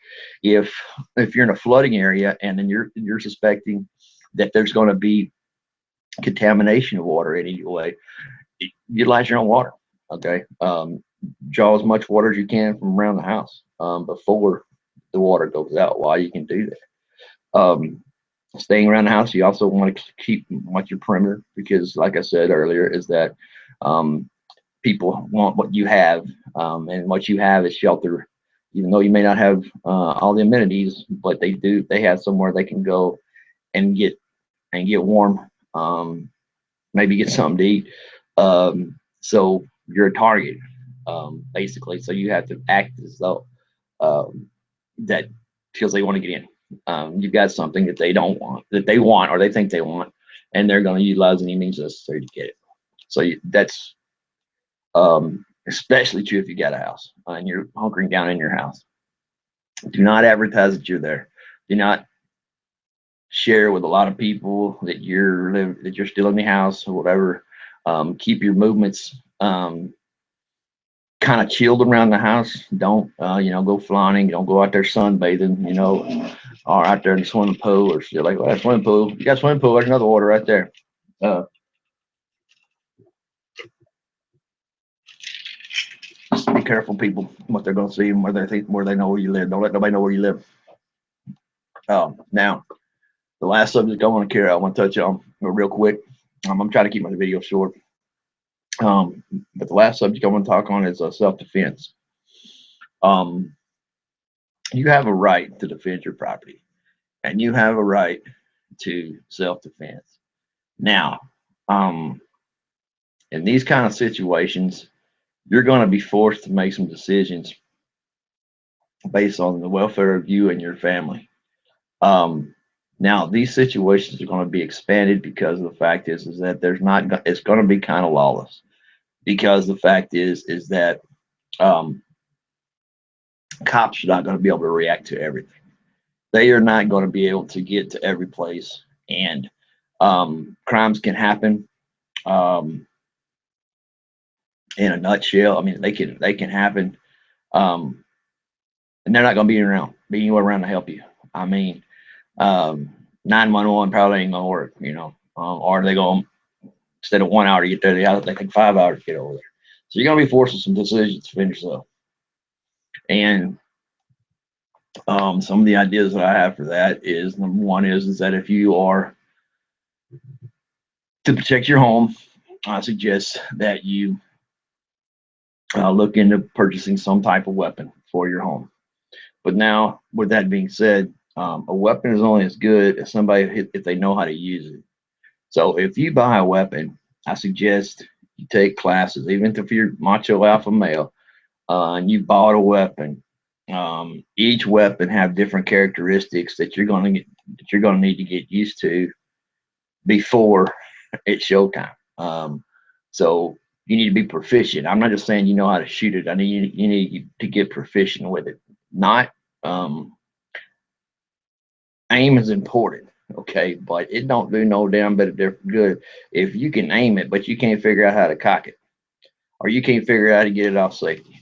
if you're in a flooding area and then you're suspecting that there's going to be contamination of water in any way, utilize your own water. Okay, draw as much water as you can from around the house before the water goes out. While you can do that, staying around the house, you also want to keep like your perimeter, because, like I said earlier, is that people want what you have, and what you have is shelter. Even though you may not have all the amenities, but they have somewhere they can go and get warm, maybe get something to eat. So you're a target, basically. So you have to act as though that because they want to get in. You've got something that they don't want, that they want, or they think they want, and they're going to utilize any means necessary to get it. So that's especially true if you got a house and you're hunkering down in your house. Do not advertise that you're there. Do not share with a lot of people that you're still in the house or whatever. Keep your movements kind of chilled around the house. Don't go flying. Don't go out there sunbathing. Or out there in the swimming pool or shit like that. Swimming pool. You got a swimming pool. There's another water right there. Just be careful, people, what they're going to see and where they know where you live. Don't let nobody know where you live. Now, the last subject I want to touch on real quick. I'm trying to keep my video short. But the last subject I want to talk on is self-defense. You have a right to defend your property, and you have a right to self-defense. Now, in these kind of situations, you're going to be forced to make some decisions based on the welfare of you and your family. Now, these situations are going to be expanded because the fact is that it's going to be kind of lawless, because the fact is that cops are not going to be able to react to everything. They are not going to be able to get to every place, and crimes can happen. In a nutshell, I mean, they can happen, and they're not going to be anywhere around to help you. I mean, 911 probably ain't gonna work, or they going instead of 1 hour to get there, they take 5 hours to get over there. So you're gonna be forced with some decisions to finish up. And some of the ideas that I have for that is, number one is that if you are to protect your home, I suggest that you look into purchasing some type of weapon for your home. But now, with that being said, a weapon is only as good as somebody if they know how to use it. So if you buy a weapon, I suggest you take classes, even if you're macho alpha male, and you bought a weapon. Each weapon have different characteristics that you're gonna need to get used to before it's showtime. So you need to be proficient. I'm not just saying you know how to shoot it. You need to get proficient with it. Not aim is important, okay, but it don't do no damn bit of good if you can aim it, but you can't figure out how to cock it, or you can't figure out how to get it off safety.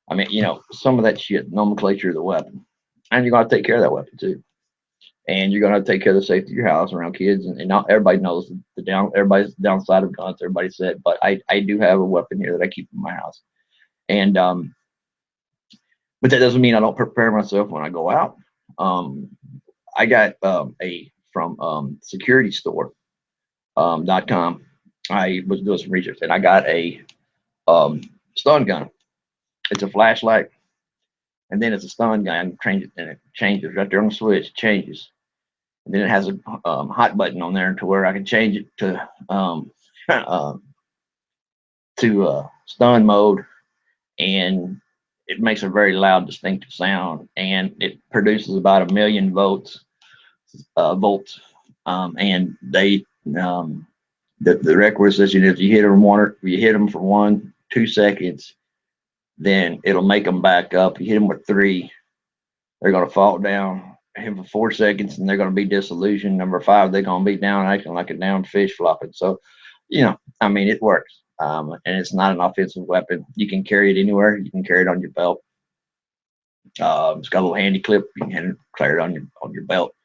I mean, some of that shit, nomenclature of the weapon, and you're gonna take care of that weapon too, and you're gonna take care of the safety of your house around kids, and not everybody knows everybody's downside of guns. Everybody said, but I do have a weapon here that I keep in my house, and but that doesn't mean I don't prepare myself when I go out. I got from securitystore.com. I was doing some research, and I got a stun gun. It's a flashlight, and then it's a stun gun. And it changes right there on the switch. It changes, and then it has a hot button on there to where I can change it to uh, stun mode, and it makes a very loud, distinctive sound, and it produces about 1,000,000 volts. And they the record says, if you hit them for 1-2 seconds, then it'll make them back up. You hit them with 3, they're going to fall down. Hit for 4 seconds, and they're going to be disillusioned. Number 5, they're going to be down, acting like a down fish flopping. So, I mean, it works. And it's not an offensive weapon. You can carry it anywhere. You can carry it on your belt. It's got a little handy clip. You can carry it on your belt.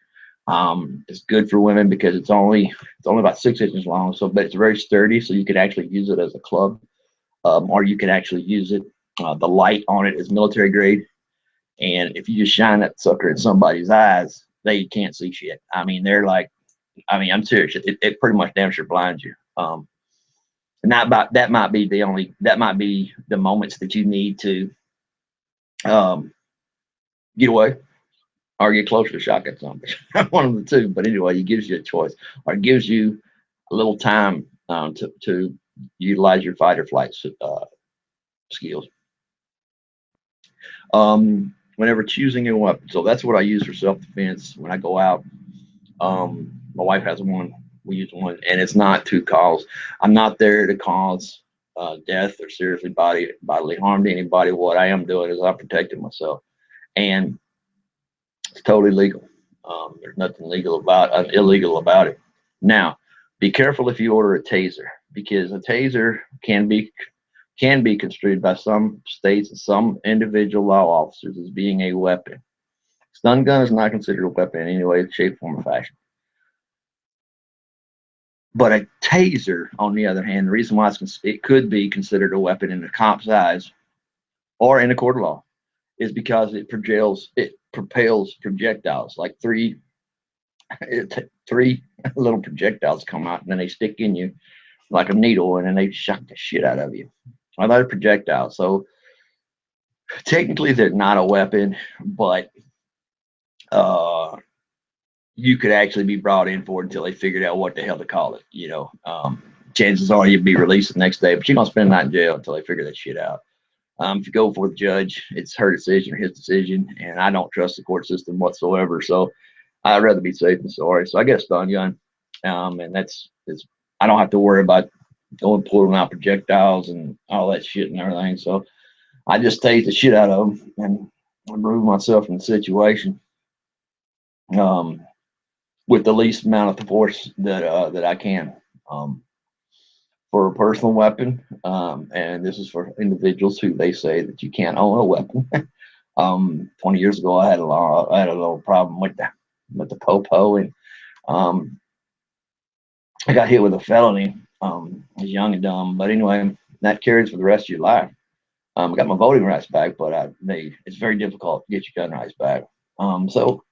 It's good for women because it's only about 6 inches long. So, but it's very sturdy. So you could actually use it as a club, or you could actually use it. The light on it is military grade. And if you just shine that sucker in somebody's eyes, they can't see shit. I mean, I'm serious. It pretty much damn sure blinds you. And that might be the moments that you need to get away or get closer to shotgun zombies. One of the two. But anyway, it gives you a choice, or it gives you a little time to utilize your fight or flight skills. Whenever choosing a weapon, so that's what I use for self-defense when I go out. My wife has one. We use one, and it's not to cause. I'm not there to cause death or seriously bodily harm to anybody. What I am doing is I'm protecting myself, and it's totally legal. There's nothing illegal about it. Now, be careful if you order a taser, because a taser can be construed by some states and some individual law officers as being a weapon. Stun gun is not considered a weapon in any way, shape, form, or fashion. But a taser, on the other hand, the reason why it could be considered a weapon in a cop's eyes or in a court of law is because it propels projectiles, like three little projectiles come out, and then they stick in you like a needle, and then they shock the shit out of you. Well, they're projectiles. So technically they're not a weapon, but you could actually be brought in for it until they figured out what the hell to call it. Chances are you'd be released the next day, but you're gonna spend the night in jail until they figure that shit out. If you go for the judge, it's her decision or his decision, and I don't trust the court system whatsoever. So I'd rather be safe than sorry. So I get a stun gun, and I don't have to worry about going pulling out projectiles and all that shit and everything. So I just take the shit out of them and remove myself from the situation with the least amount of the force that I can. For a personal weapon, and this is for individuals who they say that you can't own a weapon. 20 years ago, I had a little problem with the popo, and I got hit with a felony. I was young and dumb, but anyway, that carries for the rest of your life. I got my voting rights back, but it's very difficult to get your gun rights back. So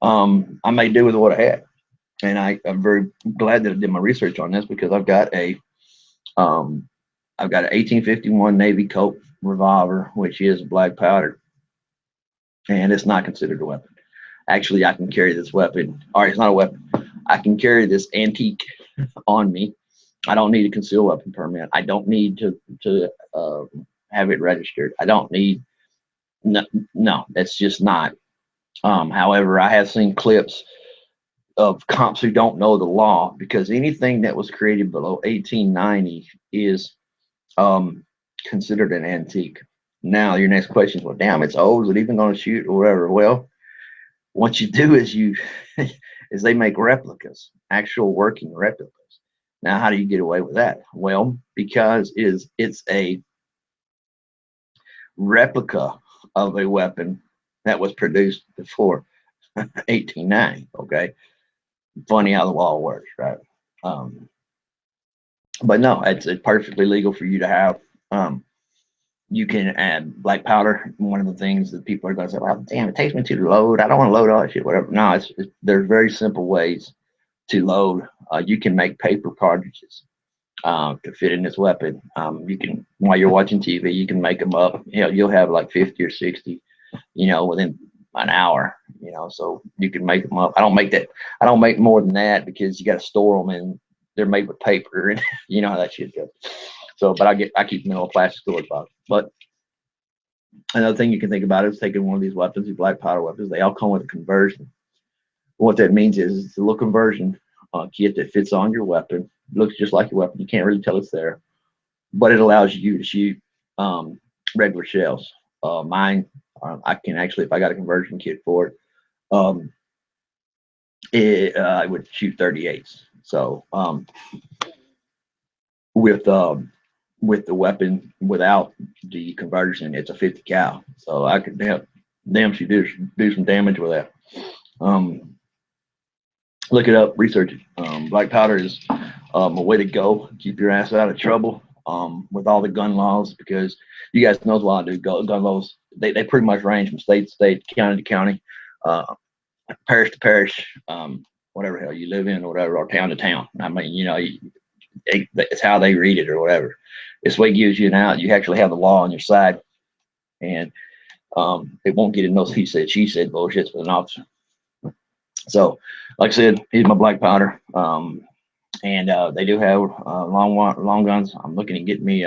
I made do with what I had, and I'm very glad that I did my research on this, because I've got an 1851 Navy Colt revolver, which is black powder, and it's not considered a weapon. Actually, I can carry this weapon. All right, it's not a weapon. I can carry this antique on me. I don't need a concealed weapon permit. I don't need to have it registered. I don't need. No, that's just not. However, I have seen clips of cops who don't know the law, because anything that was created below 1890 is considered an antique. Now, your next question is, well, damn, it's old. Is it even going to shoot or whatever? Well, what you do is is they make replicas, actual working replicas. Now, how do you get away with that? Well, because it's a replica of a weapon that was produced before 1890. Okay, funny how the law works, right? But no, it's perfectly legal for you to have. You can add black powder. One of the things that people are going to say, well, damn, it takes me to load. I don't want to load all that shit, whatever. No, there's very simple ways to load. You can make paper cartridges. to fit in this weapon. You can, while you're watching TV, you can make them up. You'll have like 50 or 60, within an hour. So you can make them up. I don't make that. I don't make more than that because you got to store them, and they're made with paper, and you know how that shit goes. So, but I keep them in a plastic storage box. But another thing you can think about is taking one of these weapons, these black powder weapons. They all come with a conversion. What that means is it's a little conversion kit that fits on your weapon. It looks just like your weapon. You can't really tell it's there, but it allows you to shoot regular shells. Mine, I can actually, if I got a conversion kit for it, um, I would shoot 38s. So with the weapon without the conversion, it's a 50 cal. So I could damn shoot do some damage with that. Look it up, research it. Black powder is a way to go. Keep your ass out of trouble with all the gun laws, because you guys know what I do. Gun laws, they pretty much range from state to state, county to county, parish to parish, whatever hell you live in or whatever, or town to town. I mean, it's how they read it or whatever. This way gives you an out. You actually have the law on your side, and it won't get in those he said, she said bullshits with an officer. So, like I said, here's my black powder. And they do have long guns. I'm looking at getting me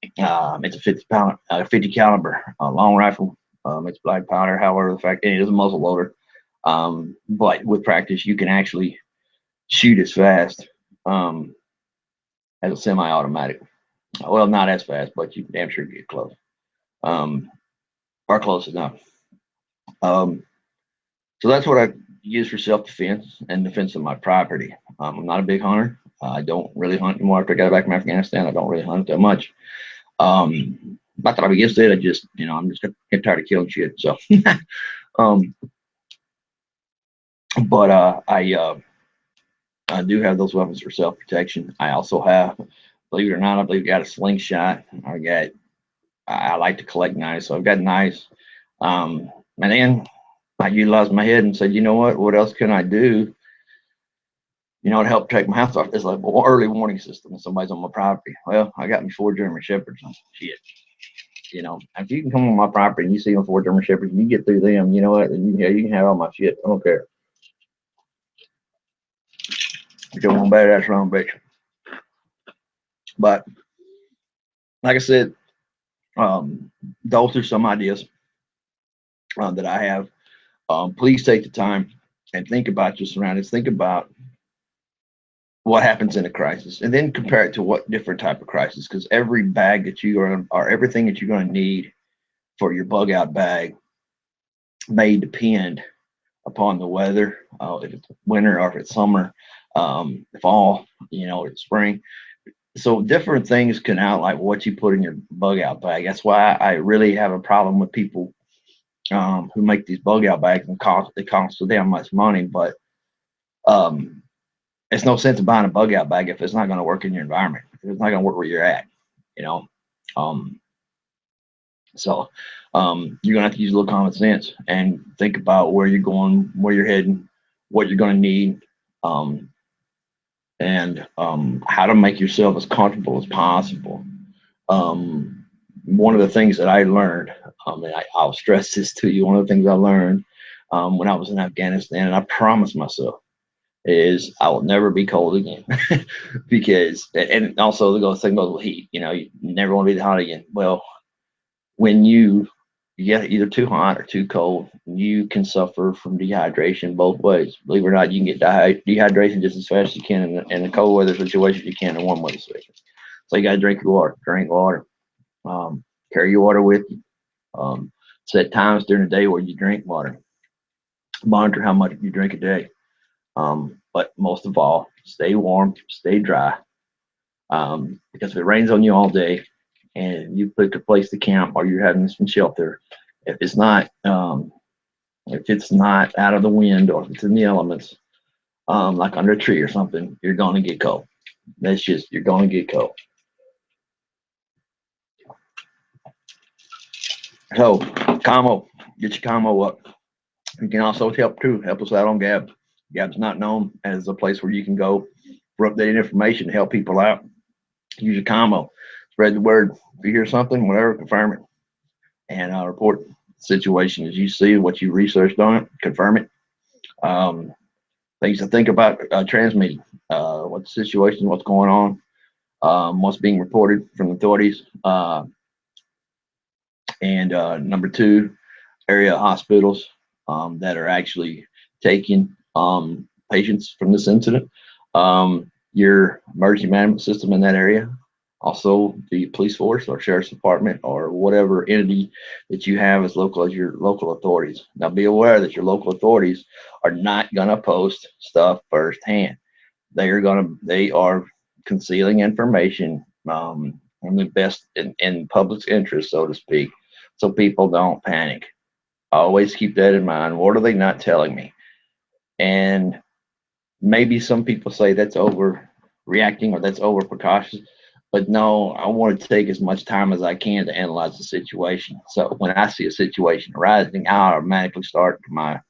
it's a 50 caliber long rifle. It's black powder. However, the fact it is a muzzle loader. But with practice, you can actually shoot as fast as a semi-automatic. Well, not as fast, but you damn sure get close. Or close enough. So that's what I use for self-defense and defense of my property. I'm not a big hunter. I don't really hunt anymore. After I got back from Afghanistan, I don't really hunt that much. Not that I'm against it. I just, I'm just getting tired of killing shit. So, but I do have those weapons for self-protection. I also have, believe it or not, I believe I got a slingshot. I like to collect knives, so I've got knives. And then I utilized my head and said, you know what else can I do? To help protect my house off. It's like an early warning system if somebody's on my property. Well, I got me 4 German Shepherds and shit. If you can come on my property and you see them 4 German Shepherds and you get through them, you know what? And you can have all my shit. I don't care. You're one badass wrong bitch. But like I said, those are some ideas that I have. Please take the time and think about your surroundings. Think about what happens in a crisis, and then compare it to what different type of crisis, because every bag that you are, or everything that you're going to need for your bug out bag may depend upon the weather, if it's winter or if it's summer, fall, it's spring. So different things can outline what you put in your bug out bag. That's why I really have a problem with people who make these bug out bags, and they cost so damn much money, but it's no sense of buying a bug out bag if it's not going to work in your environment. If it's not going to work where you're at, So you're gonna have to use a little common sense and think about where you're going, where you're heading, what you're gonna need, and how to make yourself as comfortable as possible. One of the things that I learned, and I'll stress this to you, one of the things I learned when I was in Afghanistan, and I promised myself, is I will never be cold again. Because, and also the thing goes with heat, you never want to be hot again. Well, when you get either too hot or too cold, you can suffer from dehydration both ways. Believe it or not, you can get dehydration just as fast as you can in a cold weather situation you can in warm weather situation. So you got to drink your water. Drink water. Carry your water with you. Set times during the day where you drink water. Monitor how much you drink a day. But most of all, stay warm, stay dry. Because if it rains on you all day and you pick a place to camp or you're having some shelter, if it's not out of the wind or if it's in the elements, like under a tree or something, you're going to get cold. You're going to get cold. So Camo, get your Camo up. You can also help us out on Gab. Gab's not known as a place where you can go for updated information to help people out. Use a combo, spread the word. If you hear something, whatever, confirm it, and report the situation as you see what you researched on it. Confirm it. Things to think about transmitting. What the situation, what's going on, what's being reported from authorities, and number two, area hospitals that are actually taking patients from this incident. Your emergency management system in that area, also the police force or sheriff's department or whatever entity that you have as local as your local authorities. Now be aware that your local authorities are not going to post stuff firsthand. They are concealing information in the best in public's interest, so to speak, so people don't panic. Always keep that in mind. What are they not telling me? And maybe some people say that's overreacting or that's over precautious, but no, I want to take as much time as I can to analyze the situation. So when I see a situation arising, I automatically start my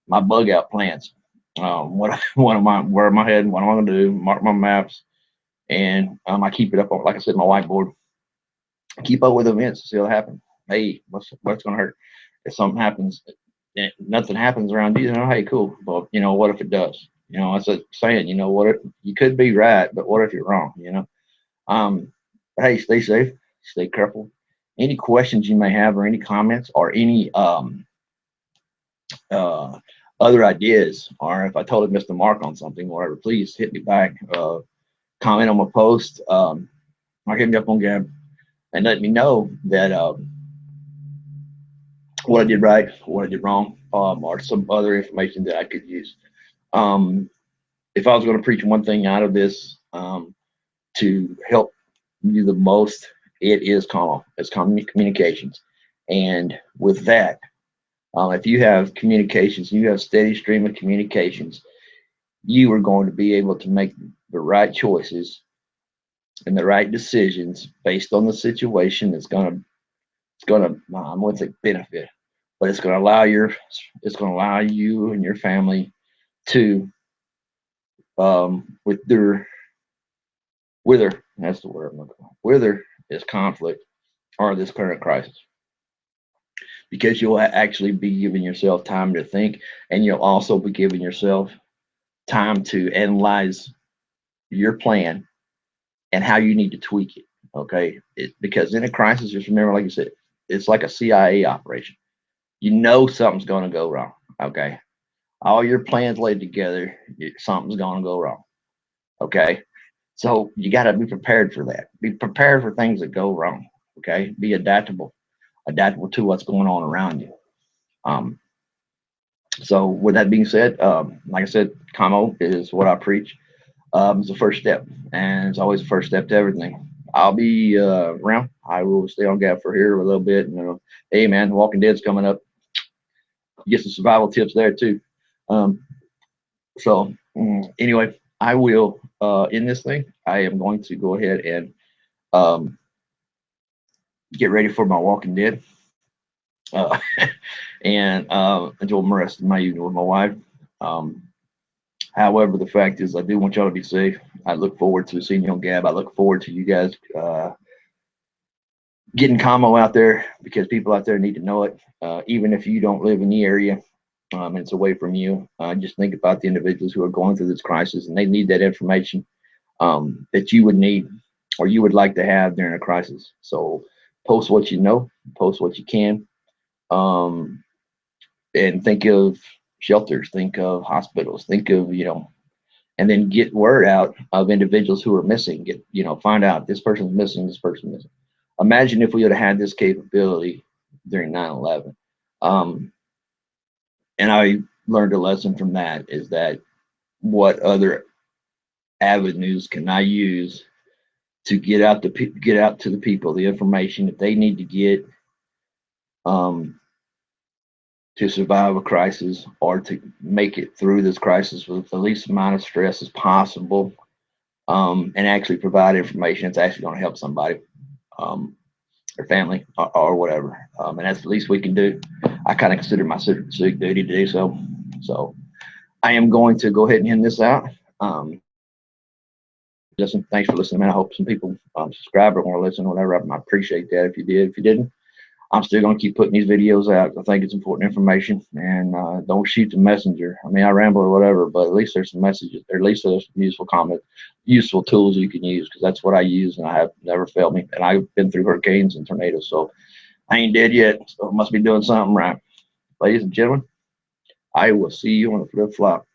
bug out plans. Where am I heading? What am I going to do? Mark my maps, and I keep it up on, like I said, my whiteboard. Keep up with events, see what happens. Hey, what's going to hurt? If something happens, nothing happens around you, hey, cool. But what if it does? It's a saying. What if you could be right, but what if you're wrong? Hey, stay safe, stay careful. Any questions you may have, or any comments, or any other ideas, or if I totally missed the mark on something, whatever, please hit me back. Comment on my post, or hit me up on Gab, and let me know that what I did right, what I did wrong, or some other information that I could use. If I was going to preach one thing out of this to help you the most, it is communications. And with that, if you have communications, you have steady stream of communications, you are going to be able to make the right choices and the right decisions based on the situation. It's going to I wouldn't say benefit, but it's going to allow you and your family to wither, that's the word I'm looking for, wither this conflict or this current crisis, because you'll actually be giving yourself time to think, and you'll also be giving yourself time to analyze your plan and how you need to tweak it. Okay, because in a crisis, just remember, like you said, it's like a CIA operation. Something's going to go wrong. Okay, all your plans laid together, something's going to go wrong. Okay, so you got to be prepared for that. Be prepared for things that go wrong. Okay, be adaptable to what's going on around you. So with that being said, like I said, commo is what I preach. It's the first step, and it's always the first step to everything. I'll be around. I will stay on Gab for here a little bit. Hey man, Walking Dead's coming up. Get some survival tips there too. So anyway, I will end this thing. I am going to go ahead and get ready for my Walking Dead, and enjoy the rest of my evening with my wife. However, the fact is, I do want y'all to be safe. I look forward to seeing you on Gab. I look forward to you guys getting commo out there, because people out there need to know it. Even if you don't live in the area, and it's away from you, just think about the individuals who are going through this crisis, and they need that information that you would need or you would like to have during a crisis. So post what you know, post what you can, and think of shelters, think of hospitals, think of, and then get word out of individuals who are missing. Find out this person's missing, this person's missing. Imagine if we would have had this capability during 9/11. And I learned a lesson from that, is that what other avenues can I use to get out to the people the information that they need to get to survive a crisis, or to make it through this crisis with the least amount of stress as possible, and actually provide information that's actually going to help somebody, their family, or whatever. And that's the least we can do. I kind of consider my civic duty to do so. So I am going to go ahead and end this out. listen, thanks for listening, man. I hope some people subscribe or want to listen, whatever. I appreciate that if you did. If you didn't, I'm still going to keep putting these videos out. I think it's important information, and don't shoot the messenger. I mean, I ramble or whatever, but at least there's some messages, or at least there's some useful comments, useful tools you can use, because that's what I use, and I have never failed me. And I've been through hurricanes and tornadoes, so I ain't dead yet. So I must be doing something right. Ladies and gentlemen, I will see you on the flip flop.